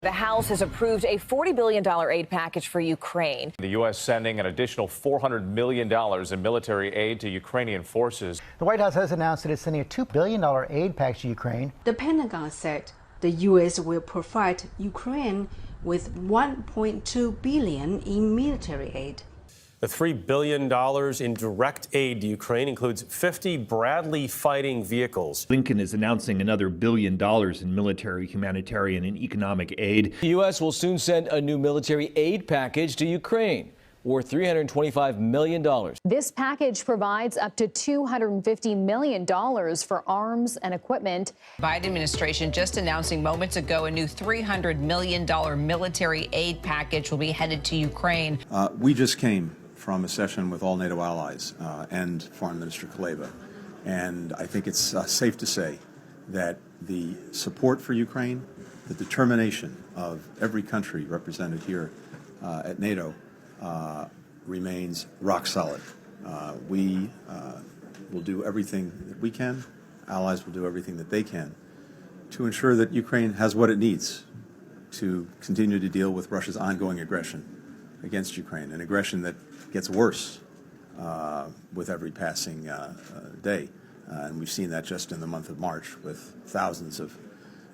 The House has approved a $40 billion aid package for Ukraine. The U.S. sending an additional $400 million in military aid to Ukrainian forces. The White House has announced it is sending a $2 billion aid package to Ukraine. The Pentagon said the U.S. will provide Ukraine with $1.2 billion in military aid. The $3 billion in direct aid to Ukraine includes 50 Bradley fighting vehicles. Blinken is announcing another $1 billion in military, humanitarian, and economic aid. The U.S. will soon send a new military aid package to Ukraine, worth $325 million. This package provides up to $250 million for arms and equipment. Biden administration just announcing moments ago a new $300 million military aid package will be headed to Ukraine. We just came from a session with all NATO allies and Foreign Minister Kuleba. And I think it's safe to say that the support for Ukraine, the determination of every country represented here at NATO remains rock solid. We will do everything that we can, allies will do everything that they can to ensure that Ukraine has what it needs to continue to deal with Russia's ongoing aggression against Ukraine, an aggression that gets worse with every passing day. And we've seen that just in the month of March with thousands of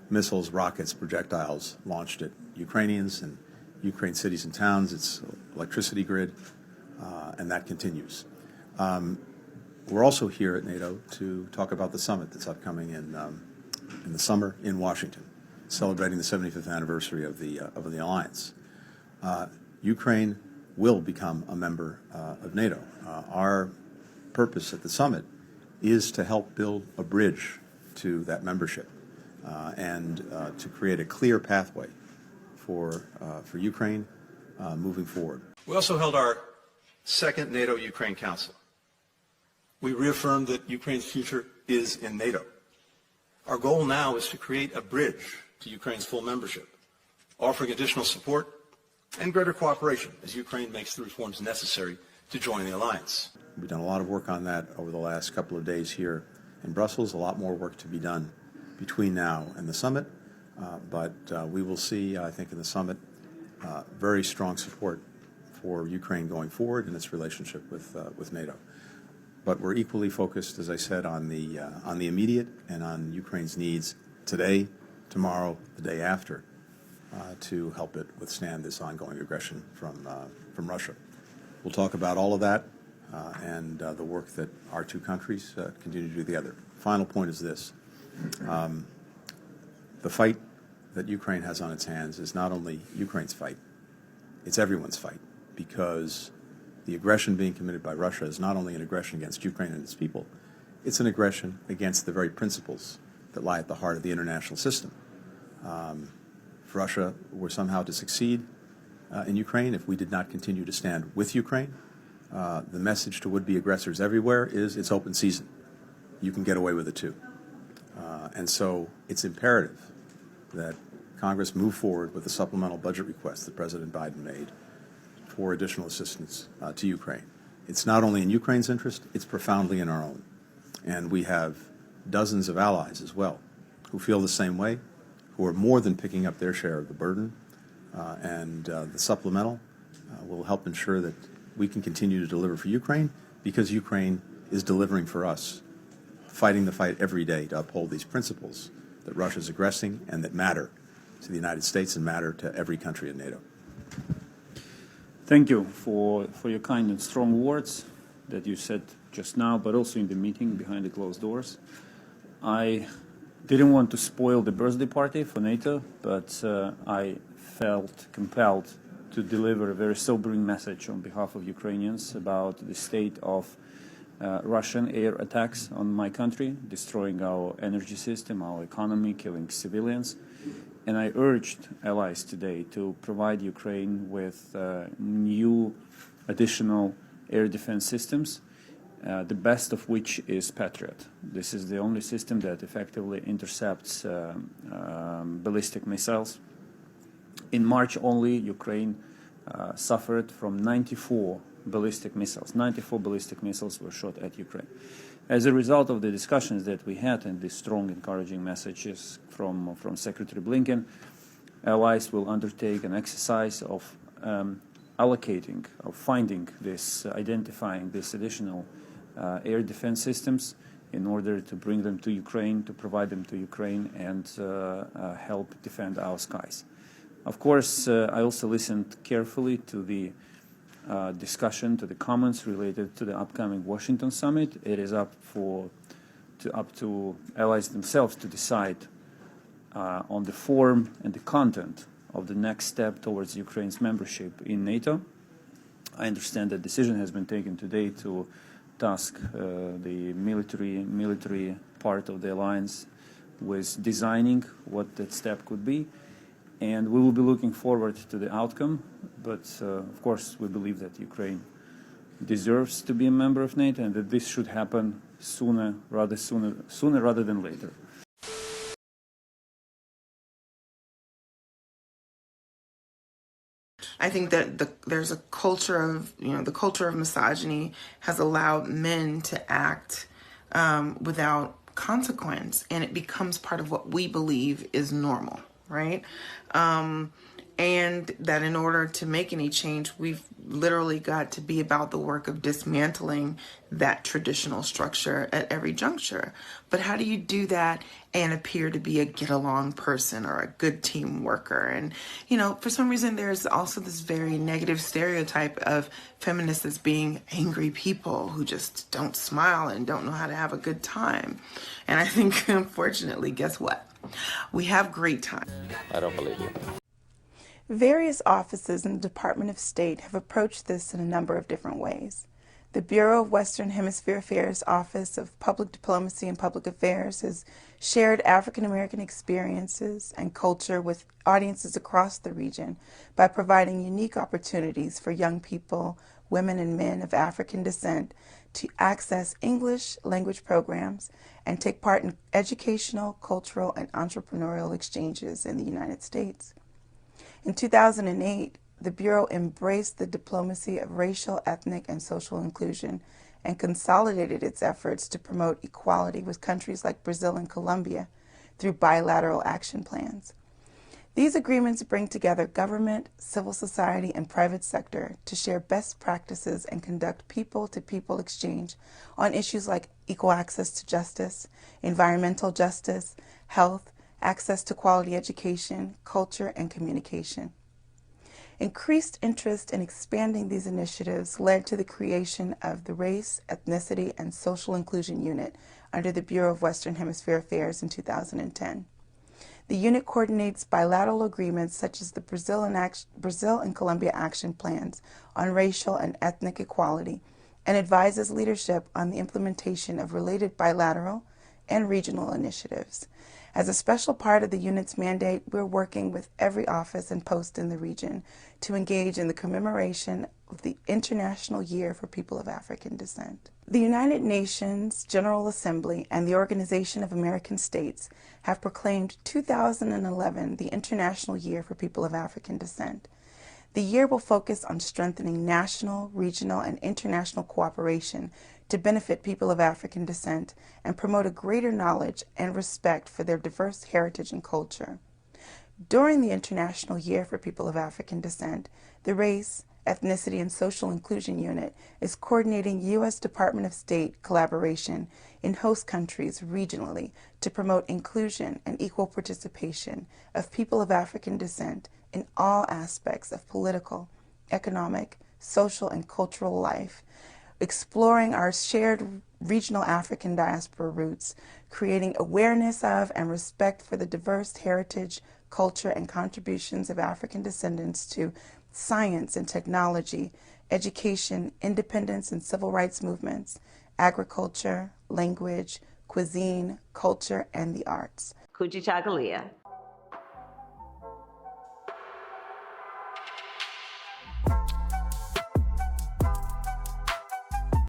missiles, rockets, projectiles launched at Ukrainians and Ukraine cities and towns, its electricity grid, and that continues. We're also here at NATO to talk about the summit that's upcoming in the summer in Washington, celebrating the 75th anniversary of the alliance. Ukraine will become a member of NATO. Our purpose at the summit is to help build a bridge to that membership and to create a clear pathway for Ukraine moving forward. We also held our second NATO-Ukraine Council. We reaffirmed that Ukraine's future is in NATO. Our goal now is to create a bridge to Ukraine's full membership, offering additional support and greater cooperation as Ukraine makes the reforms necessary to join the alliance. We've done a lot of work on that over the last couple of days here in Brussels, a lot more work to be done between now and the summit, but we will see, I think, in the summit, very strong support for Ukraine going forward in its relationship with NATO. But we're equally focused, as I said, on the immediate and on Ukraine's needs today, tomorrow, the day after, to help it withstand this ongoing aggression from Russia. We'll talk about all of that and the work that our two countries continue to do together. Final point is this. The fight that Ukraine has on its hands is not only Ukraine's fight, it's everyone's fight, because the aggression being committed by Russia is not only an aggression against Ukraine and its people, it's an aggression against the very principles that lie at the heart of the international system. If Russia were somehow to succeed in Ukraine, if we did not continue to stand with Ukraine, the message to would-be aggressors everywhere is it's open season. You can get away with it too. And so it's imperative that Congress move forward with the supplemental budget request that President Biden made for additional assistance to Ukraine. It's not only in Ukraine's interest, it's profoundly in our own. And we have dozens of allies as well who feel the same way, who are more than picking up their share of the burden. And the supplemental will help ensure that we can continue to deliver for Ukraine, because Ukraine is delivering for us, fighting the fight every day to uphold these principles that Russia is aggressing and that matter to the United States and matter to every country in NATO. Thank you for your kind and strong words that you said just now, but also in the meeting behind the closed doors. I didn't want to spoil the birthday party for NATO, but I felt compelled to deliver a very sobering message on behalf of Ukrainians about the state of Russian air attacks on my country, destroying our energy system, our economy, killing civilians. And I urged allies today to provide Ukraine with new additional air defense systems, the best of which is Patriot. This is the only system that effectively intercepts ballistic missiles. In March only, Ukraine suffered from 94 ballistic missiles. 94 ballistic missiles were shot at Ukraine. As a result of the discussions that we had and the strong encouraging messages from Secretary Blinken, allies will undertake an exercise of allocating, of finding this, identifying these additional air defense systems in order to bring them to Ukraine, to provide them to Ukraine, and help defend our skies. Of course, I also listened carefully to the discussion, to the comments related to the upcoming Washington summit. It is up to allies themselves to decide on the form and the content of the next step towards Ukraine's membership in NATO. I understand that decision has been taken today to task the military part of the alliance with designing what that step could be, and we will be looking forward to the outcome. But of course, we believe that Ukraine deserves to be a member of NATO, and that this should happen sooner rather than later. I think that there's a culture of, the culture of misogyny has allowed men to act without consequence, and it becomes part of what we believe is normal, right? And that in order to make any change, we've literally got to be about the work of dismantling that traditional structure at every juncture. But how do you do that and appear to be a get-along person or a good team worker? And, for some reason, there's also this very negative stereotype of feminists as being angry people who just don't smile and don't know how to have a good time. And I think, unfortunately, guess what? We have great time. I don't believe you. Various offices in the Department of State have approached this in a number of different ways. The Bureau of Western Hemisphere Affairs Office of Public Diplomacy and Public Affairs has shared African American experiences and culture with audiences across the region by providing unique opportunities for young people, women and men of African descent to access English language programs and take part in educational, cultural, and entrepreneurial exchanges in the United States. In 2008, the Bureau embraced the diplomacy of racial, ethnic, and social inclusion and consolidated its efforts to promote equality with countries like Brazil and Colombia through bilateral action plans. These agreements bring together government, civil society, and private sector to share best practices and conduct people-to-people exchange on issues like equal access to justice, environmental justice, health, access to quality education, culture, and communication. Increased interest in expanding these initiatives led to the creation of the Race, Ethnicity, and Social Inclusion Unit under the Bureau of Western Hemisphere Affairs in 2010. The unit coordinates bilateral agreements such as the Brazil and Colombia action plans on racial and ethnic equality and advises leadership on the implementation of related bilateral and regional initiatives. As a special part of the unit's mandate, we're working with every office and post in the region to engage in the commemoration of the International Year for People of African Descent. The United Nations General Assembly and the Organization of American States have proclaimed 2011 the International Year for People of African Descent. The year will focus on strengthening national, regional, and international cooperation to benefit people of African descent and promote a greater knowledge and respect for their diverse heritage and culture. During the International Year for People of African Descent, the Race, Ethnicity, and Social Inclusion Unit is coordinating U.S. Department of State collaboration in host countries regionally to promote inclusion and equal participation of people of African descent in all aspects of political, economic, social, and cultural life, exploring our shared regional African diaspora roots, creating awareness of and respect for the diverse heritage, culture, and contributions of African descendants to science and technology, education, independence and civil rights movements, agriculture, language, cuisine, culture, and the arts. Kujichagulia.